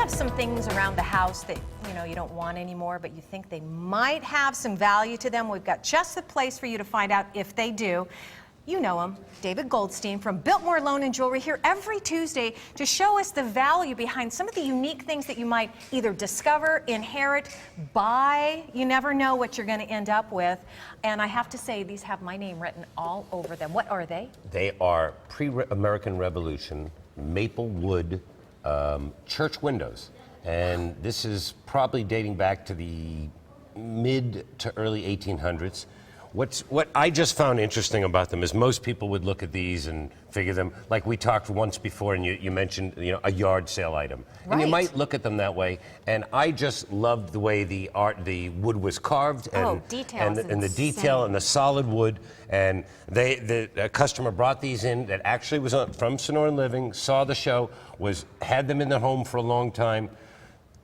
have some things around the house that you don't want anymore, but you think they might have some value to them? We've got just the place for you to find out if they do. You know him, David Goldstein from Biltmore Loan Jewelry, here every Tuesday to show us the value behind some of the unique things that you might either discover, inherit, buy. You never know what you're going to end up with. And I have to say, these have my name written all over them. What are they? They are pre-American Revolution maple wood church windows. And this is probably dating back to the mid to early 1800s. What I just found interesting about them is most people would look at these and figure them, like we talked once before, and you mentioned a yard sale item. Right. And you might look at them that way, and I just loved the way the wood was carved, and, and the detail and the solid wood. And the customer brought these in that actually was from Sonoran Living, saw the show, had them in their home for a long time.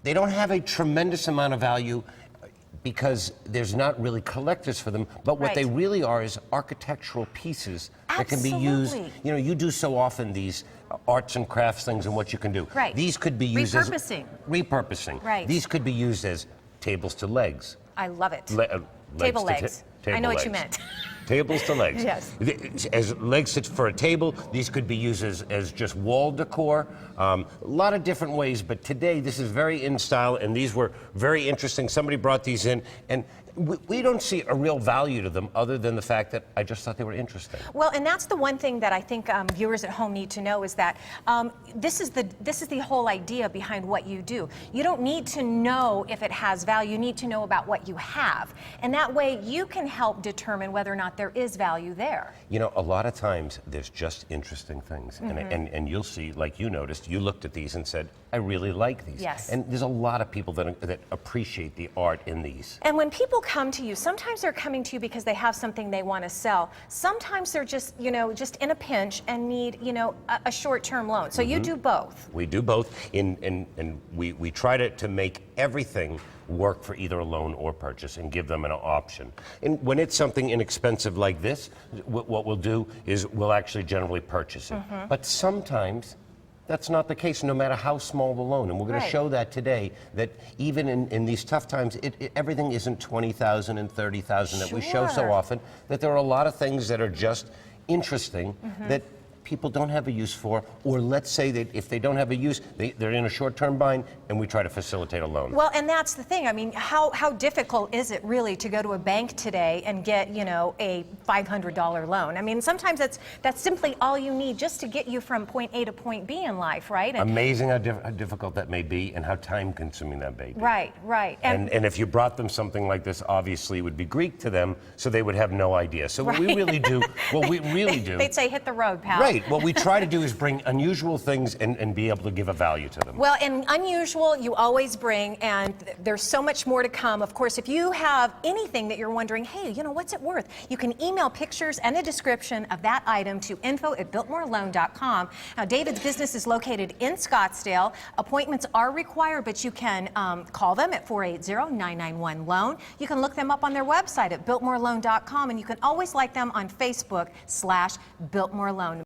They don't have a tremendous amount of value, because there's not really collectors for them, but what they really are is architectural pieces that can be used. You do so often these arts and crafts things and what you can do. Right. These could be used as repurposing. Right. These could be used as tables to legs. I love it. Table legs. I know what you meant. Tables to legs. Yes. As legs for a table, these could be used as just wall decor. A lot of different ways, but today this is very in style, and these were very interesting. Somebody brought these in, and we don't see a real value to them other than the fact that I just thought they were interesting. Well, and that's the one thing that I think viewers at home need to know is that this is the whole idea behind what you do. You don't need to know if it has value. You need to know about what you have, and that way you can help determine whether or not there is value there. A lot of times there's just interesting things, and you'll see, like you noticed, you looked at these and said, I really like these. Yes. And there's a lot of people that appreciate the art in these. And when people come to you, sometimes they're coming to you because they have something they want to sell. Sometimes they're just, just in a pinch and need, a short-term loan. So you do both. We do both, and we try to make everything work for either a loan or purchase and give them an option. And when it's something inexpensive like this, what we'll do is we'll actually generally purchase it. But sometimes that's not the case, no matter how small the loan. And we're going to show that today, that even in these tough times, everything isn't $20,000 and $30,000 that we show so often, that there are a lot of things that are just interesting that people don't have a use for, or let's say that if they don't have a use, they're in a short-term bind, and we try to facilitate a loan. Well, and that's the thing. I mean, how difficult is it really to go to a bank today and get, a $500 loan? I mean, sometimes that's simply all you need just to get you from point A to point B in life, right? And amazing how difficult that may be and how time-consuming that may be. Right. And if you brought them something like this, obviously it would be Greek to them, so they would have no idea. So what we really do, they'd say, hit the road, pal. Right. What we try to do is bring unusual things and be able to give a value to them. Well, and unusual you always bring, and there's so much more to come. Of course, if you have anything that you're wondering, hey, what's it worth? You can email pictures and a description of that item to info@biltmoreloan.com. Now, David's business is located in Scottsdale. Appointments are required, but you can call them at 480-991-LOAN. You can look them up on their website at biltmoreloan.com, and you can always like them on Facebook /Biltmore Loan.